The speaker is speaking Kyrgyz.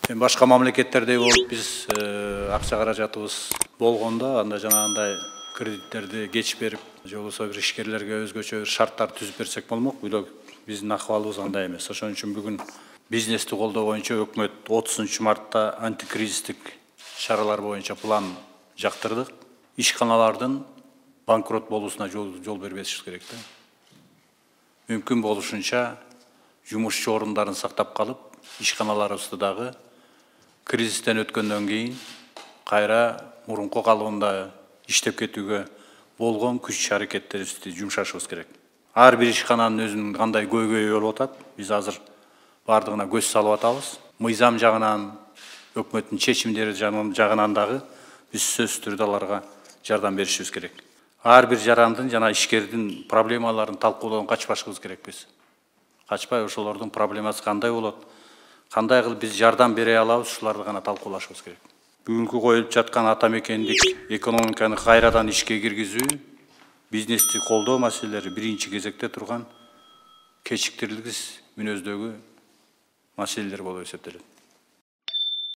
Башка мамлекеттердей болуп биз акча каражатыбыз болгондо анда жанагындай кредиттерди кеч берип, же болбосо бир ишкерлерге өзгөчө бир шарттар түзүп берсек болмок. Бирок биздин акыбалыбыз андай эмес. Ошон үчүн бүгүн бизнести колдоо боюнча өкмөт 30 мартта антикризистик чаралар боюнча план жактырдык. Ишканалардын банкрот болуусуна жол бербешибиз керек да. Мүмкүн болушунча жумушчу орундарын сактап калып, ишканаларыбызды дагы кризистен өткөндөн кийин кайра мурунку калыбында иштеп кетүүгө болгон күч аракеттерибизди жумшашыбыз керек. Ар бир ишкананын өзүнүн кандай көйгөйү болуп атат. Биз азыр бардыгына көз салып атабыз. Мыйзам жагынан, өкмөттүн чечимдери жагынан дагы биз сөзсүз түрдө аларга жардам беришибиз керек. Ар бир жарандын жана ишкердин проблемаларын талкуулоодон качпашыбыз керек биз. Качпай ошолордун проблемасы кандай болот? Кандай кылып биз жардам бере алабыз, ушуларды гана талкуулашыбыз керек. Бүгүнкү коюлуп жаткан ата мекендик экономиканы кайрадан ишке киргизүү, бизнести колдоо маселелери биринчи кезекте турган кечиктирилгис мүнөздөгү маселелер болуп эсептелет.